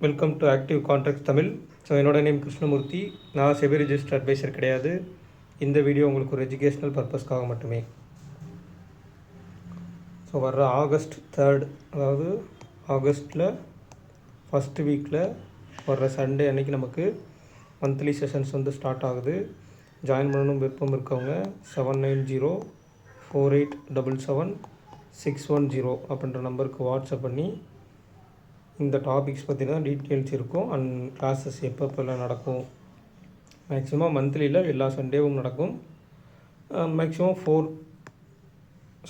Welcome to active contract Tamil. So என்னோட name Krishnamurthy. நான் SEBI register advisor கிடையாது. இந்த வீடியோ உங்களுக்கு ஒரு எஜுகேஷ்னல் பர்பஸ்க்காக மட்டுமே. ஸோ வர்ற ஆகஸ்ட் 3, அதாவது ஆகஸ்ட்டில் ஃபஸ்ட்டு வீக்கில் வர்ற சண்டே அன்றைக்கி நமக்கு மந்த்லி செஷன்ஸ் வந்து ஸ்டார்ட் ஆகுது. ஜாயின் பண்ணணும் விருப்பம் இருக்கவங்க 7904877610 அப்படின்ற நம்பருக்கு வாட்ஸ்அப் பண்ணி இந்த டாபிக்ஸ் பற்றி தான் டீட்டெயில்ஸ் இருக்கும். அண்ட் கிளாஸஸ் எப்பப்பெல்லாம் நடக்கும். மேக்ஸிமம் மந்த்லியில் எல்லா சண்டேவும் நடக்கும். மேக்ஸிமம் 4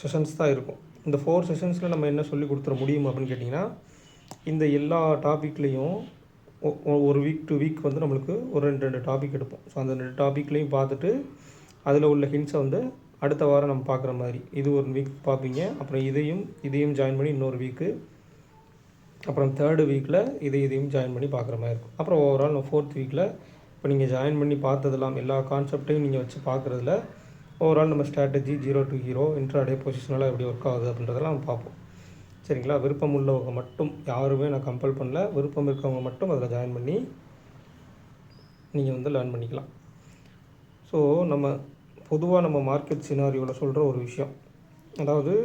செஷன்ஸ் தான் இருக்கும். இந்த 4 செஷன்ஸில் நம்ம என்ன சொல்லி கொடுத்துட முடியும் அப்படின்னு கேட்டிங்கன்னா, இந்த எல்லா டாப்பிக்லேயும் ஒரு வீக் டு வீக் வந்து நம்மளுக்கு ஒரு 2 டாபிக் எடுப்போம். ஸோ அந்த 2 டாப்பிக்லேயும் பார்த்துட்டு அதில் உள்ள ஹிண்ட்ஸை வந்து அடுத்த வாரம் நம்ம பார்க்குற மாதிரி இது ஒரு வீக் பார்ப்பீங்க. அப்புறம் இதையும் ஜாயின் பண்ணி இன்னொரு வீக்கு, அப்புறம் 3rd வீக்கில் இதையும் ஜாயின் பண்ணி பார்க்குற மாதிரி இருக்கும். அப்புறம் ஓவரால் நம்ம 4th வீக்கில் இப்போ நீங்கள் ஜாயின் பண்ணி பார்த்ததெல்லாம் எல்லா கான்செப்டையும் நீங்கள் வச்சு பார்க்குறதுல ஓவரால் நம்ம ஸ்ட்ராட்டஜி 0 to ஹீரோ இன்ட்ராடே பொசிஷனலாக எப்படி ஒர்க் ஆகுது அப்படின்றதெல்லாம் நம்ம பார்ப்போம். சரிங்களா? விருப்பம் உள்ளவங்க மட்டும், யாருமே நான் கம்பல் பண்ணல, விருப்பம் இருக்கவங்க மட்டும் அதில் ஜாயின் பண்ணி நீங்கள் வந்து லேர்ன் பண்ணிக்கலாம். ஸோ நம்ம பொதுவாக நம்ம மார்க்கெட் சினாரியோவில் சொல்கிற ஒரு விஷயம், அதாவது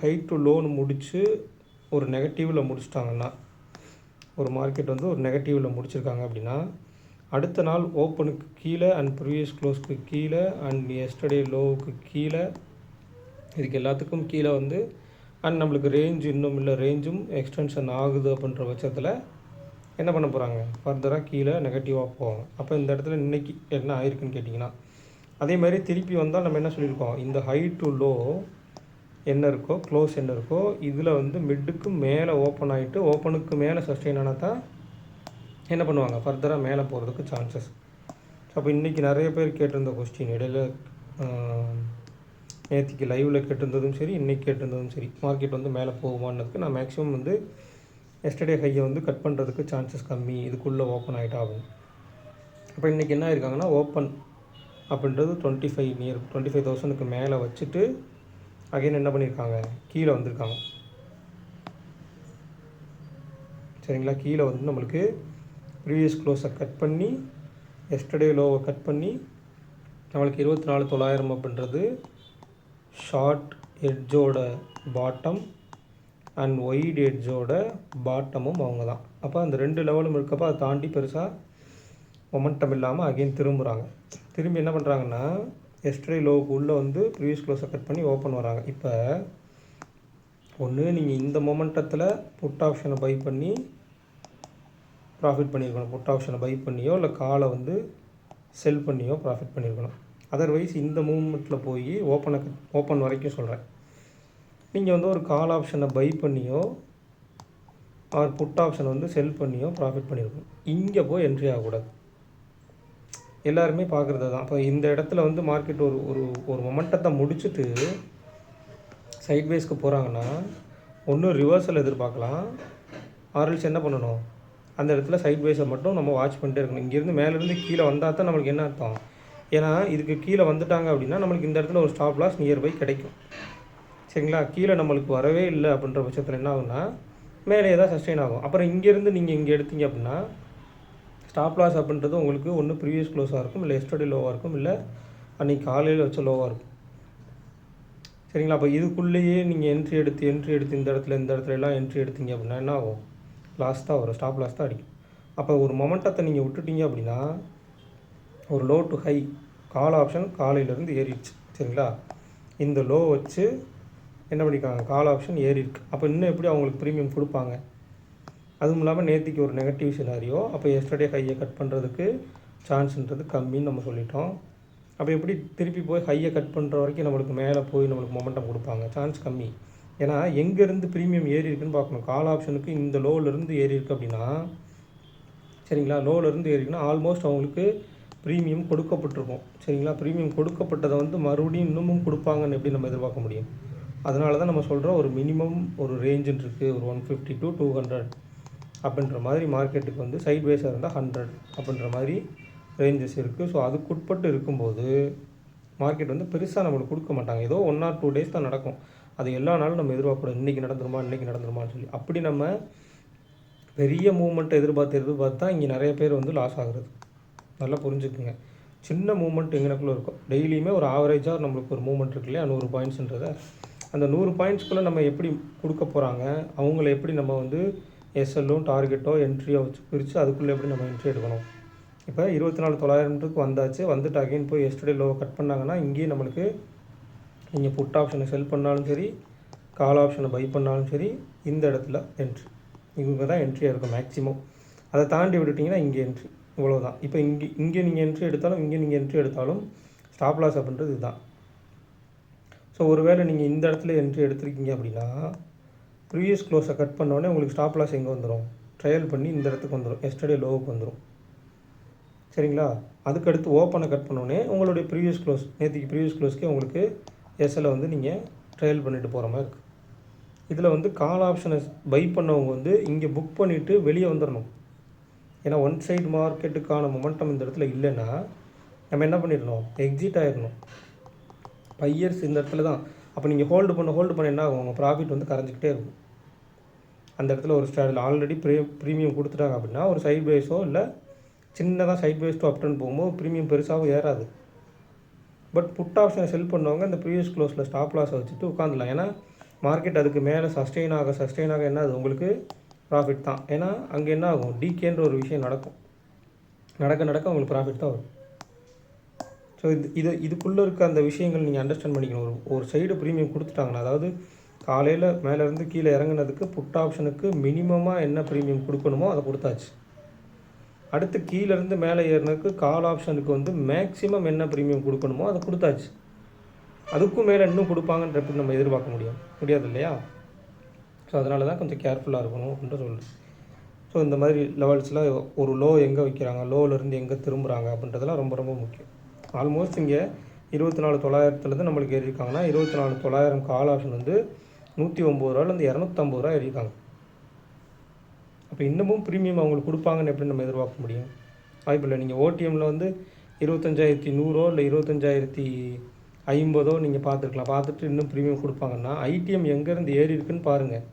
ஹை டு லோன்னு முடித்து ஒரு நெகட்டிவில் முடிச்சிட்டாங்கன்னா, ஒரு மார்க்கெட் வந்து ஒரு நெகட்டிவில் முடிச்சிருக்காங்க அப்படின்னா, அடுத்த நாள் ஓப்பனுக்கு கீழே அண்ட் ப்ரீவியஸ் க்ளோஸ்க்கு கீழே அண்ட் எஸ்டர்டே லோவுக்கு கீழே, இதுக்கு எல்லாத்துக்கும் கீழே வந்து அண்ட் நம்மளுக்கு ரேஞ்ச் இன்னும் இல்லை, ரேஞ்சும் எக்ஸ்டென்ஷன் ஆகுது அப்படின்ற பட்சத்தில் என்ன பண்ண போகிறாங்க, ஃபர்தராக கீழே நெகட்டிவாக போவாங்க. அப்போ இந்த இடத்துல இன்றைக்கி என்ன ஆயிருக்குன்னு கேட்டிங்கன்னா, அதே மாதிரி திருப்பி வந்தால் நம்ம என்ன சொல்லியிருக்கோம், இந்த ஹை டு லோ என்ன இருக்கோ, க்ளோஸ் என்ன இருக்கோ, இதில் வந்து மிட்டுக்கு மேலே ஓப்பன் ஆகிட்டு ஓப்பனுக்கு மேலே சஸ்டெயின் ஆனால் தான் என்ன பண்ணுவாங்க, ஃபர்தராக மேலே போகிறதுக்கு சான்சஸ். அப்போ இன்றைக்கி நிறைய பேர் கேட்டிருந்த கொஸ்டின், இடையில நேற்றுக்கு லைவில் கேட்டிருந்ததும் சரி, இன்றைக்கி கேட்டிருந்ததும் சரி, மார்க்கெட் வந்து மேலே போகுமான்றதுக்கு நான் மேக்ஸிமம் வந்து எஸ்டர்டே ஹையை வந்து கட் பண்ணுறதுக்கு சான்சஸ் கம்மி, இதுக்குள்ளே ஓப்பன் ஆகிட்டா ஆகும். அப்போ இன்றைக்கி என்ன ஆயிருக்காங்கன்னா, ஓப்பன் அப்படின்றது 25,000க்கு மேலே வச்சுட்டு அகைன் என்ன பண்ணியிருக்காங்க, கீழே வந்திருக்காங்க. சரிங்களா? கீழே வந்து நம்மளுக்கு ப்ரீவியஸ் க்ளோஸை கட் பண்ணி எஸ்டர்டே லோவை கட் பண்ணி நம்மளுக்கு 24,900 அப்படின்றது ஷார்ட் எட்ஜோட பாட்டம் அண்ட் ஒயிட் எட்ஜோட பாட்டமும் அவங்க தான். அப்போ அந்த 2 லெவலும் இருக்கப்போ அதை தாண்டி பெருசாக மொமெண்டம் இல்லாமல் அகைன் திரும்பி என்ன பண்ணுறாங்கன்னா, எஸ்டர்டே லோவுக்கு உள்ளே வந்து ப்ரீவியஸ் க்ளோஸை கட் பண்ணி ஓப்பன் வராங்க. இப்போ ஒன்று நீங்கள் இந்த மொமெண்டத்தில் புட் ஆப்ஷனை பை பண்ணி ப்ராஃபிட் பண்ணியிருக்கணும், புட் ஆப்ஷனை பை பண்ணியோ இல்லை காலை வந்து செல் பண்ணியோ ப்ராஃபிட் பண்ணியிருக்கணும். அதர்வைஸ் இந்த மூமெண்ட்டில் போய் ஓப்பன் வரைக்கும் சொல்கிறேன், நீங்கள் வந்து ஒரு கால் ஆப்ஷனை பை பண்ணியோ ஆர் புட் ஆப்ஷனை வந்து செல் பண்ணியோ ப்ராஃபிட் பண்ணியிருக்கணும். இங்கே போய் என்ட்ரி ஆகக்கூடாது. எல்லாருமே பார்க்குறது தான். இப்போ இந்த இடத்துல வந்து மார்க்கெட் ஒரு மொமெண்டத்தை முடிச்சுட்டு சைட்வேஸ்க்கு போகிறாங்கன்னா, ஒன்று ரிவர்சல் எதிர்பார்க்கலாம், ஆர்எல்ஸ் என்ன பண்ணணும், அந்த இடத்துல சைட்வேஸை மட்டும் நம்ம வாட்ச் பண்ணிட்டே இருக்கணும். இங்கேருந்து மேலேருந்து கீழே வந்தால் தான் நம்மளுக்கு என்ன அர்த்தம், ஏன்னா இதுக்கு கீழே வந்துட்டாங்க அப்படின்னா நம்மளுக்கு இந்த இடத்துல ஒரு ஸ்டாப் லாஸ் நியர்பை கிடைக்கும். சரிங்களா? கீழே நம்மளுக்கு வரவே இல்லை அப்படின்ற பட்சத்தில் என்ன ஆகும்னா மேலே தான் சஸ்டெயின் ஆகும். அப்புறம் இங்கேருந்து நீங்கள் இங்கே எடுத்தீங்க அப்படின்னா ஸ்டாப் லாஸ் அப்படின்றது உங்களுக்கு ஒன்று ப்ரீவியஸ் க்ளோஸாக இருக்கும், இல்லை எஸ்டர்டே லோவாக இருக்கும், இல்லை அன்றைக்கி காலையில் வச்ச லோவாக இருக்கும். சரிங்களா? அப்போ இதுக்குள்ளேயே நீங்கள் என்ட்ரி எடுத்து இந்த இடத்துல எல்லாம் என்ட்ரி எடுத்தீங்க அப்படின்னா என்ன ஆகும், லாஸ் தான் வரும், ஸ்டாப் லாஸ் தான் அடிக்கும். அப்போ ஒரு மொமெண்டத்தை நீங்கள் விட்டுட்டீங்க அப்படின்னா, ஒரு low to high call option காலையிலேருந்து ஏறிடுச்சு. சரிங்களா? இந்த லோ வச்சு என்ன பண்ணியிருக்காங்க, கால் ஆப்ஷன் ஏறிருக்கு. அப்போ இன்னும் எப்படி அவங்களுக்கு ப்ரீமியம் கொடுப்பாங்க? அதுவும் இல்லாமல் நேற்றுக்கு ஒரு நெகட்டிவ் சினாரியோ, அப்போ எஸ்டர்டே ஹையை கட் பண்ணுறதுக்கு சான்ஸ்ன்றது கம்மின்னு நம்ம சொல்லிட்டோம். அப்போ எப்படி திருப்பி போய் ஹையை கட் பண்ணுற வரைக்கும் நம்மளுக்கு மேலே போய் நம்மளுக்கு மொமெண்டம் கொடுப்பாங்க? சான்ஸ் கம்மி. ஏன்னா எங்கேருந்து ப்ரீமியம் ஏறி இருக்குன்னு பார்க்கணும். கால் ஆப்ஷனுக்கு இந்த லோவிலேருந்து ஏறி இருக்குது அப்படின்னா, சரிங்களா, லோவிலேருந்து ஏறிக்குன்னா ஆல்மோஸ்ட் அவங்களுக்கு ப்ரீமியம் கொடுக்கப்பட்டிருக்கும். சரிங்களா? ப்ரீமியம் கொடுக்கப்பட்டதை வந்து மறுபடியும் இன்னமும் கொடுப்பாங்கன்னு எப்படி நம்ம எதிர்பார்க்க முடியும்? அதனால தான் நம்ம சொல்கிறோம், ஒரு மினிமம் ஒரு ரேஞ்சுன்னு இருக்குது, ஒரு 150 to 200 அப்படின்ற மாதிரி. மார்க்கெட்டுக்கு வந்து சைட்வேஸாக இருந்தால் 100 அப்படின்ற மாதிரி ரேஞ்சஸ் இருக்குது. ஸோ அதுக்குட்பட்டு இருக்கும்போது மார்க்கெட் வந்து பெருசாக நம்மளுக்கு கொடுக்க மாட்டாங்க. ஏதோ 1 or 2 days தான் நடக்கும். அது எல்லா நாளும் நம்ம எதிர்பார்க்கக்கூடாது, இன்றைக்கி நடந்துருமான்னு சொல்லி. அப்படி நம்ம பெரிய மூவ்மெண்ட் எதிர்பார்த்து தான் இங்கே நிறைய பேர் வந்து லாஸ் ஆகுறது. நல்லா புரிஞ்சுக்குங்க. சின்ன மூவ்மெண்ட் எங்கனக்குள்ளே இருக்கும். டெய்லியுமே ஒரு ஆவரேஜாக நம்மளுக்கு ஒரு மூவ்மெண்ட் இருக்கு இல்லையா, 100 பாயிண்ட்ஸுன்றதை, அந்த 100 பாயிண்ட்ஸ்குள்ளே நம்ம எப்படி கொடுக்க போகிறாங்க, அவங்கள எப்படி நம்ம வந்து எஸ்எல்லும் டார்கெட்டோ என்ட்ரியோ வச்சு பிரித்து அதுக்குள்ளே எப்படி நம்ம என்ட்ரி எடுக்கணும். இப்போ 24,900க்கு வந்தாச்சு. வந்துட்டு அகைன் போய் எஸ்டர்டே லோவை கட் பண்ணாங்கன்னா இங்கேயும் நம்மளுக்கு நீங்கள் புட் ஆப்ஷனை செல் பண்ணாலும் சரி, கால் ஆப்ஷனை பை பண்ணாலும் சரி, இந்த இடத்துல என்ட்ரி. இவங்க தான் என்ட்ரியாக இருக்கும் மேக்ஸிமம். அதை தாண்டி விட்டுட்டிங்கன்னா இங்கே என்ட்ரி. இவ்வளோதான். இப்போ இங்கே நீங்கள் என்ட்ரி எடுத்தாலும் ஸ்டாப் லாஸ் அப்படின்றது இதுதான். ஸோ ஒருவேளை நீங்கள் இந்த இடத்துல என்ட்ரி எடுத்திருக்கீங்க அப்படின்னா ப்ரீவியஸ் க்ளோஸை கட் பண்ணோடனே உங்களுக்கு ஸ்டாப் லாஸ் எங்கே வந்துடும், ட்ரையல் பண்ணி இந்த இடத்துக்கு வந்துடும், எஸ்டர்டே லோவுக்கு வந்துடும். சரிங்களா? அதுக்கடுத்து ஓப்பனை கட் பண்ணோடனே உங்களுடைய ப்ரீவியஸ் க்ளோஸ், நேற்றுக்கு ப்ரீவியஸ் க்ளோஸ்க்கே உங்களுக்கு எஸ்எல்லை வந்து நீங்கள் ட்ரையல் பண்ணிட்டு போகிற மாதிரி இருக்குது. இதில் வந்து கால் ஆப்ஷனை பை பண்ணவங்க வந்து இங்கே புக் பண்ணிவிட்டு வெளியே வந்துடணும். ஏன்னா ஒன் சைடு மார்க்கெட்டுக்கான மொமெண்டம் இந்த இடத்துல இல்லைன்னா நம்ம என்ன பண்ணிடணும், எக்ஸிட் ஆகிடணும். பையர்ஸ் இந்த இடத்துல தான். அப்போ நீங்கள் ஹோல்டு பண்ண என்ன ஆகும், உங்கள் ப்ராஃபிட் வந்து கரைஞ்சிக்கிட்டே இருக்கும். அந்த இடத்துல ஒரு ஸ்டாடில் ஆல்ரெடி ப்ரீமியம் கொடுத்துட்டாங்க அப்படின்னா ஒரு சைட் பேஸோ இல்லை சின்னதாக சைட் பேஸ் டு அப்டன் போகும்போது ப்ரீமியம் பெருசாகவும் ஏறாது. பட் புட் ஆப்ஷனை செல் பண்ணவங்க இந்த ப்ரீவியஸ் க்ளோஸில் ஸ்டாப் லாஸை வச்சுட்டு உட்காந்துலாம். ஏன்னா மார்க்கெட் அதுக்கு மேலே சஸ்டெயின் ஆக என்ன அது உங்களுக்கு ப்ராஃபிட் தான். ஏன்னா அங்கே என்ன ஆகும், டிகேன்ற ஒரு விஷயம் நடக்க உங்களுக்கு ப்ராஃபிட் தான் வரும். ஸோ இதுக்குள்ளே இருக்க அந்த விஷயங்கள் நீங்கள் அண்டர்ஸ்டாண்ட் பண்ணிக்கணும். ஒரு சைடு ப்ரீமியம் கொடுத்துட்டாங்கன்னா, அதாவது காலையில் மேலேருந்து கீழே இறங்குனதுக்கு புட் ஆப்ஷனுக்கு மினிமமாக என்ன ப்ரீமியம் கொடுக்கணுமோ அதை கொடுத்தாச்சு. அடுத்து கீழேருந்து மேலே ஏறினதுக்கு கால் ஆப்ஷனுக்கு வந்து மேக்ஸிமம் என்ன ப்ரீமியம் கொடுக்கணுமோ அதை கொடுத்தாச்சு. அதுக்கும் மேலே இன்னும் கொடுப்பாங்கன்றப்ப நம்ம எதிர்பார்க்க முடியாது இல்லையா? ஸோ அதனால தான் கொஞ்சம் கேர்ஃபுல்லாக இருக்கணும் அப்படின்ட்டு சொல்கிறேன். ஸோ இந்த மாதிரி லெவல்ஸில் ஒரு லோ எங்கே வைக்கிறாங்க, லோவிலேருந்து எங்கே திரும்புகிறாங்க அப்படின்றதெல்லாம் ரொம்ப ரொம்ப முக்கியம். ஆல்மோஸ்ட் இங்கே 24,900 நம்மளுக்கு ஏறியிருக்காங்கன்னா 24,900 கால் ஆப்ஷன் வந்து 109 ரூபாலேருந்து 250 ரூபா ஏறியிருக்காங்க. அப்போ இன்னமும் ப்ரீமியம் அவங்களுக்கு கொடுப்பாங்கன்னு எப்படி நம்ம எதிர்பார்க்க முடியும்? வாய்ப்பில்லை. நீங்கள் ஓடிஎம்மில் வந்து 25,100 இல்லை 25,050 நீங்கள் பார்த்துட்டு இன்னும் ப்ரீமியம் கொடுப்பாங்கன்னா ஐடிஎம் எங்கேருந்து ஏறி இருக்குன்னு பாருங்கள்.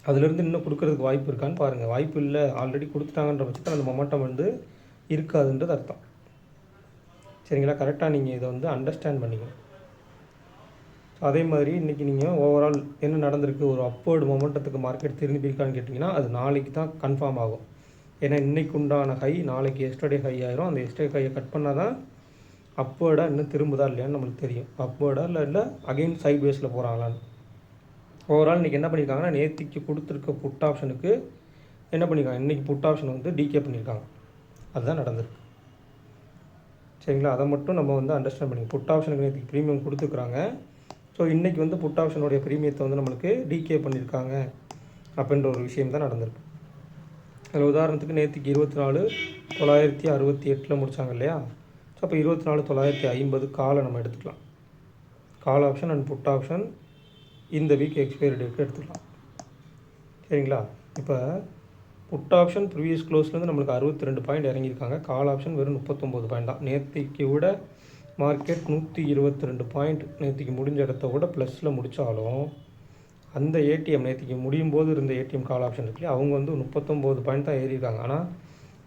அதுலேருந்து இன்னும் கொடுக்கறதுக்கு வாய்ப்பு இருக்கான்னு பாருங்கள். வாய்ப்பு இல்லை, ஆல்ரெடி கொடுத்துட்டாங்கன்ற பட்சத்தில் அந்த மொமெண்டம் வந்து இருக்காதுன்றது அர்த்தம். சரிங்களா? கரெக்டாக நீங்கள் இதை வந்து அண்டர்ஸ்டாண்ட் பண்ணிக்கணும். ஸோ அதே மாதிரி இன்றைக்கி நீங்கள் ஓவரால் என்ன நடந்திருக்கு, ஒரு அப்வர்டு மொமெண்டத்துக்கு மார்க்கெட் திரும்பியிருக்கான்னு கேட்டிங்கன்னா அது நாளைக்கு தான் கன்ஃபார்ம் ஆகும். ஏன்னா இன்றைக்கு உண்டான ஹை நாளைக்கு எஸ்டர்டே ஹை ஆயிரும். அந்த எஸ்டர்டே ஹையை கட் பண்ணால் தான் அப்வர்டாக இன்னும் திரும்புதா இல்லையான்னு நம்மளுக்கு தெரியும். அப்வர்டாக இல்லை அகெயின் சைட் பேஸில் போகிறாங்களான்னு. ஓவரால் இன்றைக்கி என்ன பண்ணியிருக்காங்கன்னா, நேற்றுக்கு கொடுத்துருக்க புட் ஆப்ஷனுக்கு என்ன பண்ணியிருக்காங்க, இன்றைக்கி புட் ஆப்ஷன் வந்து டிகே பண்ணியிருக்காங்க. அதுதான் நடந்திருக்கு. சரிங்களா? அதை மட்டும் நம்ம வந்து அண்டர்ஸ்டாண்ட் பண்ணிக்கணும். புட் ஆப்ஷனுக்கு நேற்றுக்கு ப்ரீமியம் கொடுத்துருக்குறாங்க. ஸோ இன்றைக்கி வந்து புட் ஆப்ஷனுடைய ப்ரீமியத்தை வந்து நம்மளுக்கு டிகே பண்ணியிருக்காங்க அப்படின்ற ஒரு விஷயம் தான் நடந்திருக்கு. அதில் உதாரணத்துக்கு நேற்றுக்கு 24,968 முடித்தாங்க இல்லையா? ஸோ அப்போ 24,950 காலை நம்ம எடுத்துக்கலாம். Call option and put option இந்த வீக் எக்ஸ்பைரி டேட்டு எடுத்துக்கலாம். சரிங்களா? இப்போ புட் ஆப்ஷன் ப்ரீவியஸ் க்ளோஸ்லேருந்து நம்மளுக்கு 62 பாயிண்ட் இறங்கியிருக்காங்க. கால் ஆப்ஷன் வெறும் 39 பாயிண்ட் தான். நேற்றுக்கு விட மார்க்கெட் 122 பாயிண்ட் நேற்றுக்கு முடிஞ்ச இடத்த விட ப்ளஸில் முடித்தாலும் அந்த ஏடிஎம் நேற்றுக்கு முடியும் போது இருந்த ஏடிஎம் கால் ஆப்ஷன் இருக்குல்லையா, அவங்க வந்து 39 பாயிண்ட் தான் ஏறியிருக்காங்க. ஆனால்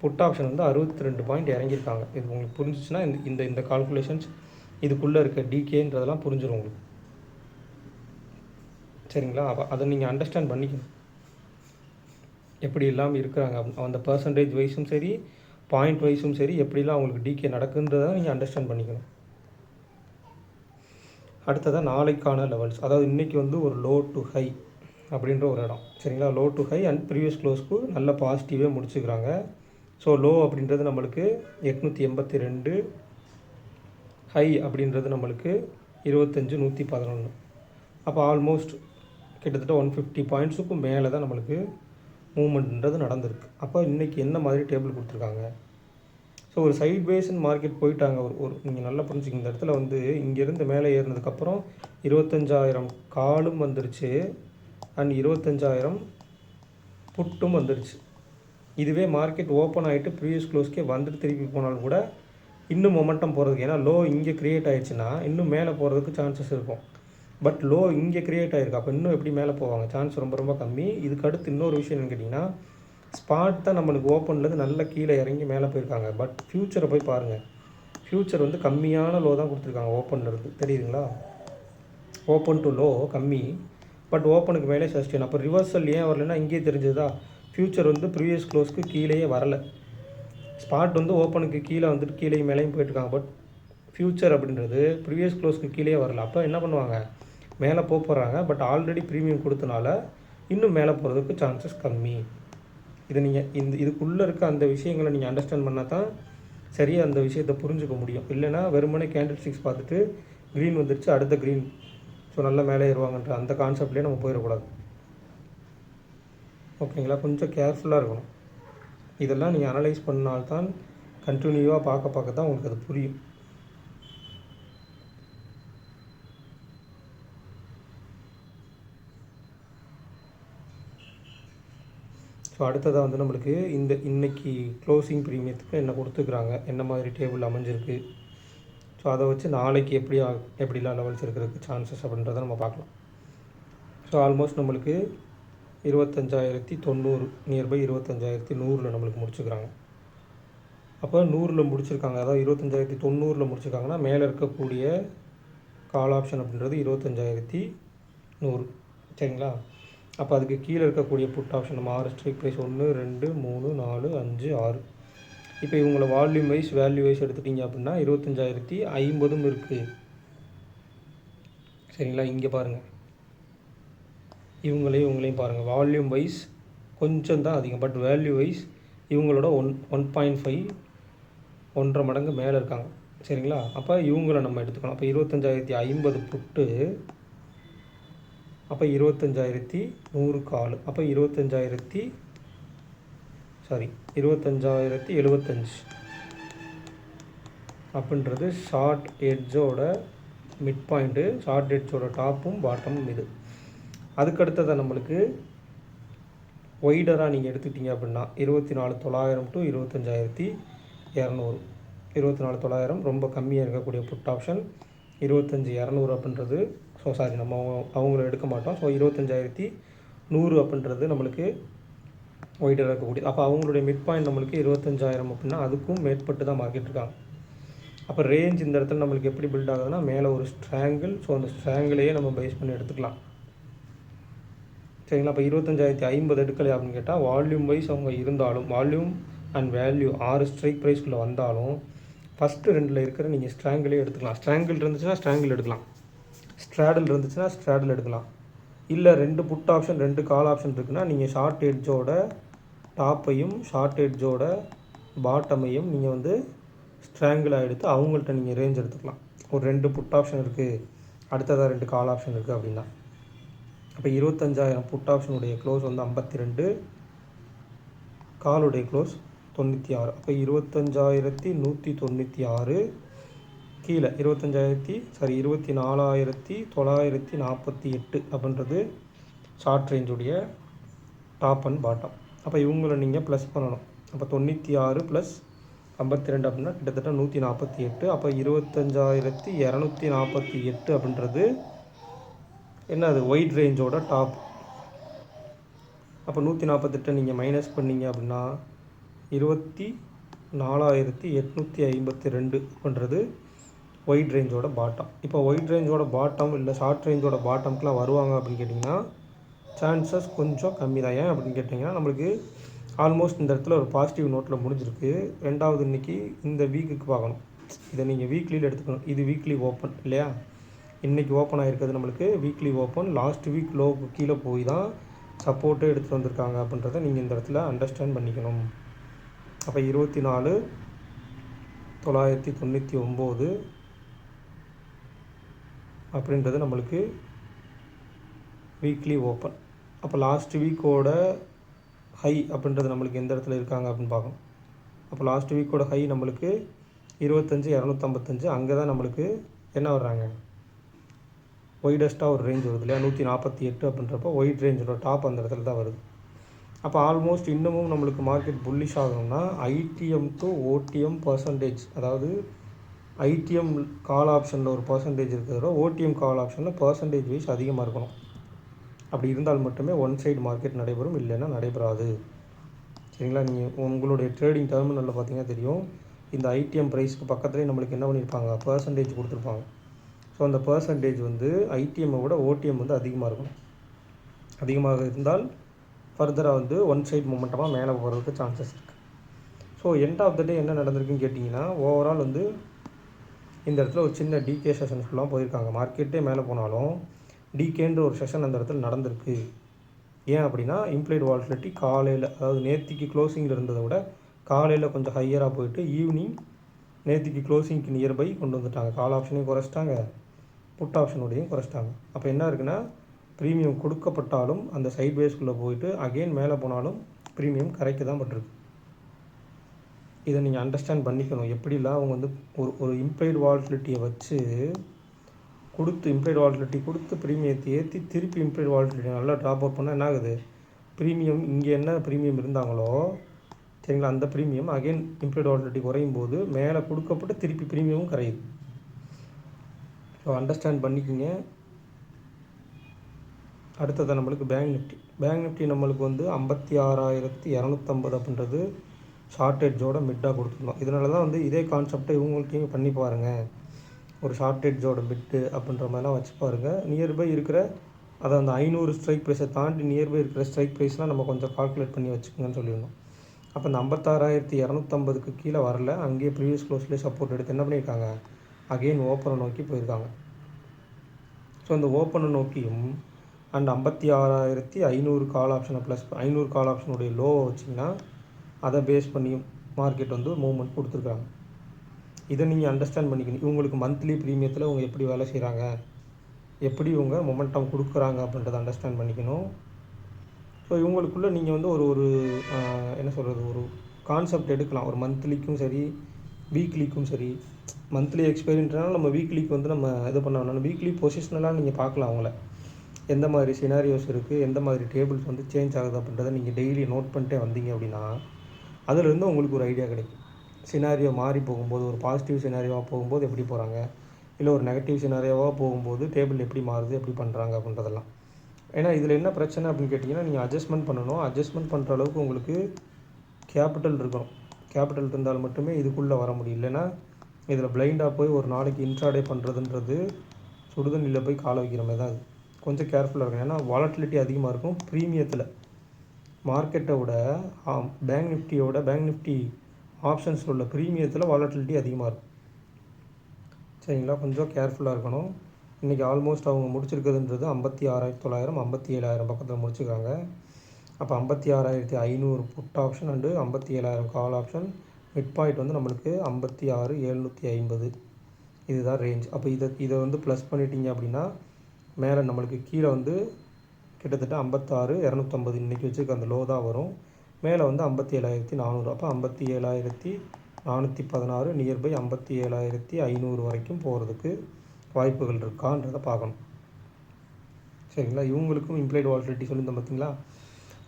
புட் ஆப்ஷன் வந்து 62 பாயிண்ட் இறங்கியிருக்காங்க. இது உங்களுக்கு புரிஞ்சிச்சுன்னா இந்த கால்குலேஷன்ஸ் இதுக்குள்ளே இருக்க டிகேன்றதெல்லாம் புரிஞ்சிடும் உங்களுக்கு. சரிங்களா? அப்போ அதை நீங்கள் அண்டர்ஸ்டாண்ட் பண்ணிக்கணும். எப்படி எல்லாம் இருக்கிறாங்க அந்த பர்சன்டேஜ் வைஸும் சரி, பாயிண்ட் வைஸும் சரி, எப்படிலாம் அவங்களுக்கு டிகே நடக்குன்றதை நீங்கள் அண்டர்ஸ்டாண்ட் பண்ணிக்கணும். அடுத்ததாக நாளைக்கான லெவல்ஸ், அதாவது இன்றைக்கி வந்து ஒரு லோ டு ஹை அப்படின்ற ஒரு இடம். சரிங்களா? Low to high and previous க்ளோஸ்க்கு நல்ல பாசிட்டிவே முடிச்சுக்கிறாங்க. ஸோ லோ அப்படின்றது நம்மளுக்கு 882, ஹை அப்படின்றது நம்மளுக்கு 25,111. அப்போ ஆல்மோஸ்ட் கிட்டத்தட்ட 150 பாயிண்ட்ஸுக்கும் மேலே தான் நம்மளுக்கு மூவ்மெண்ட்ன்றது நடந்திருக்கு. அப்போ இன்றைக்கி என்ன மாதிரி டேபிள் கொடுத்துருக்காங்க? ஸோ ஒரு சைட் வேஸ்ன்னு மார்க்கெட் போயிட்டாங்க. ஒரு நீங்கள் நல்லா புரிஞ்சுங்க. இந்த இடத்துல வந்து இங்கேருந்து மேலே ஏறினதுக்கப்புறம் 25,000 காலும் வந்துருச்சு அண்ட் 25,000 புட்டும் வந்துருச்சு. இதுவே மார்க்கெட் ஓப்பன் ஆகிட்டு ப்ரீவியஸ் க்ளோஸ்க்கே வந்துட்டு திருப்பி போனாலும் கூட இன்னும் மொமெண்டம் போகிறதுக்கு, ஏன்னா லோ இங்கே க்ரியேட் ஆகிடுச்சுன்னா இன்னும் மேலே போகிறதுக்கு சான்சஸ் இருக்கும். பட் லோ இங்கே க்ரியேட் ஆகிருக்கு. அப்போ இன்னும் எப்படி மேலே போவாங்க? சான்ஸ் ரொம்ப ரொம்ப கம்மி. இதுக்கு அடுத்து இன்னொரு விஷயம் என்னன்னு கேட்டிங்கன்னா, ஸ்பாட் தான் நம்மளுக்கு ஓப்பன்லேருந்து நல்ல கீழே இறங்கி மேலே போயிருக்காங்க. பட் ஃப்யூச்சரை போய் பாருங்கள், ஃப்யூச்சர் வந்து கம்மியான லோ தான் கொடுத்துருக்காங்க ஓப்பன்லேருந்து, தெரியுதுங்களா? ஓப்பன் டு லோ கம்மி, பட் ஓப்பனுக்கு மேலே சஸ்டெயின். அப்போ ரிவர்சல் ஏன் வரலைன்னா இங்கேயே தெரிஞ்சதா, ஃப்யூச்சர் வந்து ப்ரீவியஸ் க்ளோஸ்க்கு கீழேயே வரலை. ஸ்பாட் வந்து ஓப்பனுக்கு கீழே வந்துட்டு கீழே மேலேயும் போயிட்டுருக்காங்க. பட் ஃப்யூச்சர் அப்படின்றது ப்ரீவியஸ் க்ளோஸ்க்கு கீழே வரல. அப்போ என்ன பண்ணுவாங்க, மேலே போகிறாங்க. பட் ஆல்ரெடி ப்ரீமியம் கொடுத்தனால இன்னும் மேலே போகிறதுக்கு சான்சஸ் கம்மி. இதை நீங்கள் இதுக்குள்ளே இருக்க அந்த விஷயங்களை நீங்கள் அண்டர்ஸ்டாண்ட் பண்ணால் தான் சரியாக அந்த விஷயத்தை புரிஞ்சுக்க முடியும். இல்லைனா வெறுமனே கேண்டில் ஸ்டிக்ஸ் பார்த்துட்டு க்ரீன் வந்துருச்சு அடுத்த க்ரீன், ஸோ நல்லா மேலே ஏறுவாங்கன்ற அந்த கான்செப்ட்லேயே நம்ம போயிடக்கூடாது. ஓகேங்களா? கொஞ்சம் கேர்ஃபுல்லாக இருக்கணும். இதெல்லாம் நீங்கள் அனலைஸ் பண்ணால்தான், கண்டினியூவாக பார்க்க தான் உங்களுக்கு அது புரியும். ஸோ அடுத்ததாக வந்து நம்மளுக்கு இன்னைக்கு க்ளோசிங் ப்ரீமியத்துக்கு என்ன கொடுத்துக்கிறாங்க, என்ன மாதிரி டேபிள் அமைஞ்சிருக்கு, ஸோ அதை வச்சு நாளைக்கு எப்படிலாம் லெவல்ஸ் இருக்கிறதுக்கு சான்சஸ் அப்படின்றத நம்ம பார்க்கலாம். ஸோ ஆல்மோஸ்ட் நம்மளுக்கு 25,090 நியர்பை 25,100 நம்மளுக்கு முடிச்சுக்கிறாங்க. அப்போ 100 முடிச்சிருக்காங்க, அதாவது 25,090 முடிச்சிருக்காங்கன்னா மேலே இருக்கக்கூடிய கால் ஆப்ஷன் அப்படின்றது 25,100. சரிங்களா? அப்போ அதுக்கு கீழே இருக்கக்கூடிய புட் ஆப்ஷன் நம்ம 6 ஸ்ட்ரைக் ப்ரைஸ் 1 2 3 4 5 6. இப்போ இவங்களை வால்யூம் வைஸ் வேல்யூ வைஸ் எடுத்துட்டிங்க அப்படின்னா 25,050 இருக்குது. சரிங்களா? இங்கே பாருங்கள், இவங்களையும் பாருங்கள், வால்யூம் வைஸ் கொஞ்சம் தான் அதிகம், பட் வேல்யூ வைஸ் இவங்களோட 1.5 1.5 மடங்கு மேலே இருக்காங்க. சரிங்களா? அப்போ இவங்கள நம்ம எடுத்துக்கலாம். அப்போ 25,050 புட்டு, அப்போ 25,100 கால், அப்போ 25,075 அப்படின்றது ஷார்ட் எட்ஜோட மிட் பாயிண்ட்டு, ஷார்ட் எட்ஜோட டாப்பும் பாட்டமும் இது. அதுக்கடுத்ததை நம்மளுக்கு ஒய்டராக நீங்கள் எடுத்துக்கிட்டீங்க அப்படின்னா 24,900 டு 25,200. 24,900 ரொம்ப கம்மியாக இருக்கக்கூடிய புட் ஆப்ஷன், 25,200 அப்படின்றது நம்ம அவங்கள எடுக்க மாட்டோம். ஸோ 25,100 அப்படின்றது நம்மளுக்கு ஒய்டராக இருக்கக்கூடிய, அப்போ அவங்களுடைய மிட் பாயிண்ட் நம்மளுக்கு 25,000 அப்படின்னா அதுக்கும் மேற்பட்டு தான் மார்க்கெட் இருக்காங்க. அப்போ ரேஞ்ச் இந்த இடத்துல நம்மளுக்கு எப்படி பில்ட் ஆகுதுன்னா மேலே ஒரு ஸ்ட்ராங்கிள், ஸோ அந்த ஸ்ட்ராங்கிளையே நம்ம பேஸ் பண்ணி எடுத்துக்கலாம். சரிங்களா? அப்போ 25,050 எடுக்கலை அப்படின்னு கேட்டால் வால்யூம் வைஸ் அவங்க இருந்தாலும், வால்யூம் அண்ட் வேல்யூ 6 ஸ்ட்ரைக் ப்ரைஸ்க்குள்ளே வந்தாலும் ஃபஸ்ட்டு 2 இருக்கிற நீங்கள் ஸ்ட்ராங்கிளே எடுத்துக்கலாம். ஸ்ட்ராங்கிள் இருந்துச்சுன்னா ஸ்ட்ராங்கிள் எடுக்கலாம், ஸ்ட்ராடல் இருந்துச்சுன்னா ஸ்ட்ராடல் எடுக்கலாம். இல்லை 2 புட் ஆப்ஷன் 2 கால் ஆப்ஷன் இருக்குன்னா நீங்கள் ஷார்ட் எட்ஜோட டாப்பையும் ஷார்ட் எட்ஜோட பாட்டமையும் நீங்கள் வந்து ஸ்ட்ராங்கிளாக எடுத்து அவங்கள்ட்ட நீங்கள் ரேஞ்ச் எடுத்துக்கலாம். ஒரு 2 புட் ஆப்ஷன் இருக்குது, அடுத்ததாக 2 கால் ஆப்ஷன் இருக்குது அப்படின்னா. அப்போ 25,000 புட் ஆப்ஷனுடைய க்ளோஸ் வந்து 52, காலுடைய க்ளோஸ் 96. அப்போ 25,196 கீழே 24,948 அப்படின்றது ஷார்ட் ரேஞ்சுடைய டாப் அண்ட் பாட்டம். அப்போ இவங்களை நீங்கள் ப்ளஸ் பண்ணணும். அப்போ 96 ப்ளஸ் 52 அப்படின்னா கிட்டத்தட்ட 148. அப்போ 25,248 அப்படின்றது என்ன, அது ஒயிட் ரேஞ்சோட டாப். அப்போ 148 நீங்கள் மைனஸ் பண்ணிங்க அப்படின்னா 24,852 அப்படின்றது ஒயிட் ரேஞ்சோட பாட்டம். இப்போ ஒயிட் ரேஞ்சோட பாட்டம் இல்லை ஷார்ட் ரேஞ்சோட பாட்டம்க்குலாம் வருவாங்க அப்படின்னு கேட்டிங்கன்னா சான்சஸ் கொஞ்சம் கம்மி தான். ஏன் அப்படின்னு கேட்டிங்கன்னா நம்மளுக்கு ஆல்மோஸ்ட் இந்த இடத்துல ஒரு பாசிட்டிவ் நோட்டில் முடிஞ்சிருக்கு. ரெண்டாவது இன்றைக்கி இந்த வீக்குக்கு பார்க்கணும், இதை நீங்கள் வீக்லியில் எடுத்துக்கணும். இது வீக்லி ஓப்பன் இல்லையா? இன்றைக்கி ஓப்பன் ஆகிருக்கிறது நம்மளுக்கு வீக்லி ஓப்பன். லாஸ்ட் வீக் லோவுக்கு கீழே போய் தான் சப்போர்ட்டே எடுத்துகிட்டு வந்திருக்காங்க அப்படின்றத நீங்கள் இந்த இடத்துல அண்டர்ஸ்டாண்ட் பண்ணிக்கணும். அப்போ 24,999 அப்படின்றது நம்மளுக்கு வீக்லி ஓப்பன். அப்போ லாஸ்ட் வீக்கோட ஹை அப்படின்றது நம்மளுக்கு எந்த இடத்துல இருக்காங்க அப்படின்னு பார்க்கணும். அப்போ லாஸ்ட் வீக்கோட ஹை நம்மளுக்கு 25,255. அங்கே தான் நம்மளுக்கு என்ன வர்றாங்க, ஒய்டஸ்ட்டாக ஒரு ரேஞ்ச் வருது இல்லையா, 148 அப்படின்றப்போ ஒயிட் ரேஞ்சோட டாப் அந்த இடத்துல தான் வருது. அப்போ ஆல்மோஸ்ட் இன்னமும் நம்மளுக்கு மார்க்கெட் புல்லிஷ் ஆகணும்னா ஐடிஎம் டு ஓடிஎம் பர்சன்டேஜ், அதாவது ஐடிஎம் கால் ஆப்ஷனில் ஒரு பர்சன்டேஜ் இருக்கிறதோ ஓடிஎம் கால் ஆப்ஷனில் பர்சன்டேஜ் வைஸ் அதிகமாக இருக்கணும். அப்படி இருந்தால் மட்டுமே ஒன் சைடு மார்க்கெட் நடைபெறும், இல்லைன்னா நடைபெறாது. சரிங்களா. நீங்கள் உங்களுடைய ட்ரேடிங் டெர்மினலில் பார்த்தீங்கன்னா தெரியும், இந்த ஐடிஎம் ப்ரைஸ்க்கு பக்கத்துலேயே நம்மளுக்கு என்ன பண்ணியிருப்பாங்க, பர்சன்டேஜ் கொடுத்துருப்பாங்க. ஸோ அந்த பர்சன்டேஜ் வந்து ஐடிஎம்மை விட ஓடிஎம் வந்து அதிகமாக இருக்கணும். அதிகமாக இருந்தால் ஃபர்தராக வந்து ஒன் சைட் மூமெண்ட்டமாக மேலே போகிறதுக்கு சான்சஸ் இருக்குது. ஸோ எண்ட் ஆஃப் த டே என்ன நடந்திருக்குன்னு கேட்டிங்கன்னா, ஓவரால் வந்து இந்த இடத்துல ஒரு சின்ன டிகே செஷன்ஸ்க்குலாம் போயிருக்காங்க. மார்க்கெட்டே மேலே போனாலும் டிகேன்ற ஒரு செஷன் அந்த இடத்துல நடந்திருக்கு. ஏன் அப்படின்னா, இம்ப்ளைட் வால்டிலிட்டி காலையில், அதாவது நேத்திக்கு க்ளோசிங்கில் இருந்ததை விட காலையில் கொஞ்சம் ஹையராக போயிட்டு ஈவினிங் நேத்திக்கு க்ளோசிங்க்கு நியர்பை கொண்டு வந்துட்டாங்க. கால் ஆப்ஷனையும் குறைச்சிட்டாங்க, புட் ஆப்ஷனுடையும் குறைச்சிட்டாங்க. அப்போ என்ன இருக்குன்னா, ப்ரீமியம் கொடுக்கப்பட்டாலும் அந்த சைட் வேஸ்க்குள்ளே போயிட்டு அகெயின் மேலே போனாலும் ப்ரீமியம் கரைக்க தான் பட்டிருக்கு. இதை நீங்கள் அண்டர்ஸ்டாண்ட் பண்ணிக்கணும். எப்படிலாம் அவங்க வந்து ஒரு இம்ப்ளைட் வால்டிலிட்டியை வச்சு இம்ப்ளைட் வால்டிலிட்டி கொடுத்து ப்ரீமியத்தை ஏற்றி திருப்பி இம்ப்ளைட் வால்டிலிட்டி நல்லா ட்ராப் அவுட் பண்ணால் என்ன ஆகுது, ப்ரீமியம் இங்கே என்ன ப்ரீமியம் இருந்தாங்களோ சரிங்களா, அந்த ப்ரீமியம் அகெயின் இம்ப்ளைட் வால்டிலிட்டி குறையும் போது மேலே கொடுக்கப்பட்டு திருப்பி ப்ரீமியமும் கரையுது. ஸோ அண்டர்ஸ்டாண்ட் பண்ணிக்கிங்க. அடுத்தது நம்மளுக்கு பேங்க் நிஃப்டி நம்மளுக்கு வந்து 56,250 அப்படின்றது ஷார்ட்டேஜோட மிட்டாக கொடுத்துருந்தோம். இதனால தான் வந்து இதே கான்செப்டை இவங்கள்ட்டையும் பண்ணி பாருங்கள். ஒரு ஷார்ட்டேஜோட பிட்டு அப்படின்ற மாதிரிலாம் வச்சு பாருங்கள். நியர்பை இருக்கிற அதை அந்த 500 ஸ்ட்ரைக் ப்ரைஸை தாண்டி நியர்பை இருக்கிற ஸ்ட்ரைக் ப்ரைஸ்லாம் நம்ம கொஞ்சம் கால்குலேட் பண்ணி வச்சுக்கோங்கன்னு சொல்லியிருந்தோம். அப்போ இந்த 56,250க்கு கீழே வரல, அங்கேயே ப்ரீவியஸ் க்ளோஸ்லேயே சப்போர்ட் எடுத்து என்ன பண்ணியிருக்காங்க, அகெயின் ஓப்பனை நோக்கி போயிருக்காங்க. ஸோ இந்த ஓப்பனை நோக்கியும் அண்ட் 56,500 கால் ஆப்ஷனை ப்ளஸ் 500 கால் ஆப்ஷனுடைய லோவை வச்சிங்கன்னா அதை பேஸ் பண்ணி மார்க்கெட் வந்து மூவ்மெண்ட் கொடுத்துருக்காங்க. இதை நீங்கள் அண்டர்ஸ்டாண்ட் பண்ணிக்கணும். இவங்களுக்கு மந்த்லி ப்ரீமியத்தில் இவங்க எப்படி வேலை செய்கிறாங்க, எப்படி இவங்க மொமெண்டம் கொடுக்குறாங்க அப்படின்றத அண்டர்ஸ்டாண்ட் பண்ணிக்கணும். ஸோ இவங்களுக்குள்ளே நீங்கள் வந்து ஒரு என்ன சொல்கிறது, ஒரு கான்செப்ட் எடுக்கலாம். ஒரு மந்த்லிக்கும் சரி வீக்லிக்கும் சரி. மந்த்லி எக்ஸ்பைரின்றனால நம்ம வீக்லிக்கு வந்து நம்ம இது பண்ண வேணாம். வீக்லி பொசிஷனலாக நீங்கள் பார்க்கலாம் அவங்கள, எந்த மாதிரி சினாரியோஸ் இருக்குது, எந்த மாதிரி டேபிள்ஸ் வந்து சேஞ்ச் ஆகுது அப்படின்றத நீங்கள் டெய்லி நோட் பண்ணிட்டே வந்தீங்க அப்படின்னா அதிலிருந்து உங்களுக்கு ஒரு ஐடியா கிடைக்கும். சினாரியோ மாறி போகும்போது, ஒரு பாசிட்டிவ் சினாரியோவாக போகும்போது எப்படி போகிறாங்க, இல்லை ஒரு நெகட்டிவ் சினாரியோவாக போகும்போது டேபிள் எப்படி மாறுது, எப்படி பண்ணுறாங்க அப்படின்றதெல்லாம். ஏன்னா இதில் என்ன பிரச்சனை அப்படின்னு கேட்டிங்கன்னா, நீங்கள் அட்ஜஸ்ட்மெண்ட் பண்ணணும். அட்ஜஸ்ட்மெண்ட் பண்ணுற அளவுக்கு உங்களுக்கு கேபிட்டல் இருக்கணும். கேபிட்டல் இருந்தால் மட்டுமே இதுக்குள்ளே வர முடியும். இல்லைன்னா இதில் பிளைண்டாக போய் ஒரு நாளைக்கு இன்ட்ராடே பண்ணுறதுன்றது சுடுதண்ணியில் போய் கால வைக்கிற மாதிரி தான். அது கொஞ்சம் கேர்ஃபுல்லாக இருக்கும். ஏன்னா வாலட்டிலிட்டி அதிகமாக இருக்கும் ப்ரீமியத்தில். மார்க்கெட்டை விட பேங்க் நிஃப்டி ஆப்ஷன்ஸில் உள்ள ப்ரீமியத்தில் வாலட்டிலிட்டி அதிகமாக இருக்கும். சரிங்களா, கொஞ்சம் கேர்ஃபுல்லாக இருக்கணும். இன்றைக்கி ஆல்மோஸ்ட் அவங்க முடிச்சிருக்கிறதுன்றது 56,900 57,000 பக்கத்தில் முடிச்சுருக்காங்க. அப்போ 56,500 put option and 57,000 call option. Mid point வந்து நம்மளுக்கு 56,750 இதுதான் ரேஞ்ச். அப்போ இதை வந்து ப்ளஸ் பண்ணிட்டீங்க அப்படின்னா மேலே நம்மளுக்கு கீழே வந்து கிட்டத்தட்ட 56,250 இன்றைக்கி வச்சுருக்க அந்த லோ தான் வரும். மேலே வந்து 57,400. அப்போ 57,416 நியர்பை 57,500 வரைக்கும் போகிறதுக்கு வாய்ப்புகள் இருக்கான்றதை பார்க்கணும். சரிங்களா. இவங்களுக்கும் இம்ப்ளைட் வாலட்டிலிட்டி சொல்லியிருந்தோம் பார்த்தீங்களா.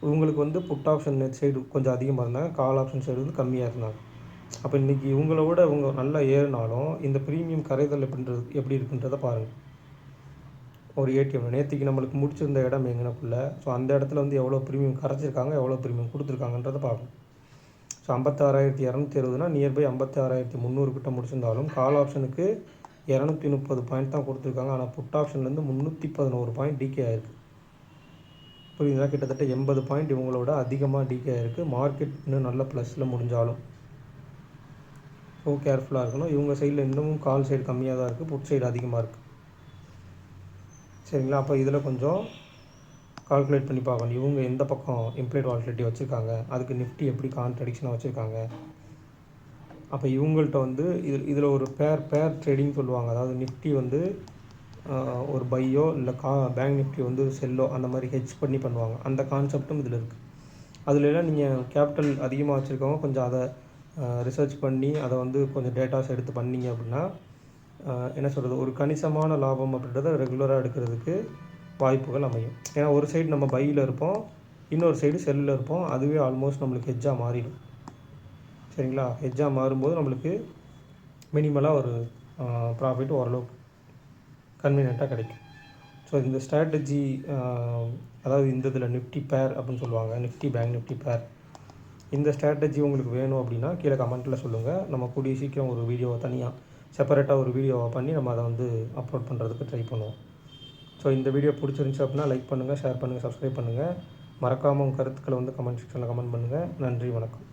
இவங்களுக்கு வந்து புட் ஆப்ஷன் சைடு கொஞ்சம் அதிகமாக இருந்தாங்க, கால் ஆப்ஷன் சைடு வந்து கம்மியாக இருந்தாங்க. அப்போ இன்றைக்கி இவங்களோட இவங்க நல்லா ஏறினாலும் இந்த ப்ரீமியம் கரைதல் எப்படி இருக்குன்றதை பாருங்கள். ஒரு ஏடிஎம் நேற்றுக்கு நம்மளுக்கு முடிச்சிருந்த இடம் எங்கனக்குள்ளே, ஸோ அந்த இடத்துல வந்து எவ்வளோ ப்ரீமியம் கரைச்சிருக்காங்க, எவ்வளோ ப்ரீமியம் கொடுத்துருக்காங்கன்றதை பார்க்கணும். ஸோ 56,260 நியர்பை 56,300 கிட்ட முடிச்சிருந்தாலும் கால் ஆப்ஷனுக்கு 230 பாயிண்ட் தான் கொடுத்துருக்காங்க. ஆனால் புட் ஆப்ஷன்லேருந்து 311 பாயிண்ட் டிகே ஆகிருக்கு. புரியுதுங்களா. கிட்டத்தட்ட 80 பாயிண்ட் இவங்களோட அதிகமாக டிகே ஆகிருக்கு. மார்க்கெட் இன்னும் நல்ல ப்ளஸில் முடிஞ்சாலும் ஸோ கேர்ஃபுல்லாக இருக்கணும். இவங்க சைடில் இன்னமும் கால் சைடு கம்மியாக தான் இருக்குது, புட் சைடு அதிகமாக இருக்குது. சரிங்களா. அப்போ இதில் கொஞ்சம் கால்குலேட் பண்ணி பார்க்கணும். இவங்க எந்த பக்கம் இம்ப்ளைட் வாலட்டிலிட்டி வச்சுருக்காங்க, அதுக்கு நிஃப்டி எப்படி கான்ட்ரடிக்ஷனாக வச்சுருக்காங்க. அப்போ இவங்கள்ட்ட வந்து இதில் ஒரு பேர் ட்ரேடிங் சொல்லுவாங்க. அதாவது நிஃப்டி வந்து ஒரு பையோ இல்லை பேங்க் நிஃப்டி வந்து செல்லோ அந்த மாதிரி ஹெட்ஜ் பண்ணி பண்ணுவாங்க. அந்த கான்செப்டும் இதில் இருக்குது. அதுலலாம் நீங்கள் கேபிட்டல் அதிகமாக வச்சுருக்கவங்க கொஞ்சம் அதை ரிசர்ச் பண்ணி அதை வந்து கொஞ்சம் டேட்டாஸ் எடுத்து பண்ணிங்க அப்படின்னா என்ன சொல்கிறது, ஒரு கணிசமான லாபம் அப்படின்றத ரெகுலராக எடுக்கிறதுக்கு வாய்ப்புகள் அமையும். ஏன்னா ஒரு சைடு நம்ம பையில் இருப்போம், இன்னொரு சைடு செல்லில் இருப்போம். அதுவே ஆல்மோஸ்ட் நம்மளுக்கு ஹெட்ஜாக மாறிடும். சரிங்களா. ஹெட்ஜாக மாறும்போது நம்மளுக்கு மினிமலாக ஒரு ப்ராஃபிட் ஓரளவுக்கு கன்வீனியண்ட்டாக கிடைக்கும். ஸோ இந்த ஸ்ட்ராட்டஜி அதாவது இந்த இதில் நிஃப்டி பேர் அப்படின்னு சொல்லுவாங்க, நிஃப்டி பேங்க் நிஃப்டி பேர். இந்த ஸ்ட்ராட்டஜி உங்களுக்கு வேணும் அப்படின்னா கீழே கமெண்ட்டில் சொல்லுங்கள். நம்ம கூடிய சீக்கிரம் ஒரு வீடியோவை தனியாக செப்பரேட்டாக ஒரு வீடியோவை பண்ணி நம்ம அதை வந்து அப்லோட் பண்ணுறதுக்கு ட்ரை பண்ணுவோம். ஸோ இந்த வீடியோ பிடிச்சிருந்துச்சி அப்படின்னா லைக் பண்ணுங்கள், ஷேர் பண்ணுங்கள், சப்ஸ்கிரைப் பண்ணுங்கள். மறக்காமல் உங்கள் கருத்துக்களை வந்து கமெண்ட் செக்ஷனில் கமெண்ட் பண்ணுங்கள். நன்றி, வணக்கம்.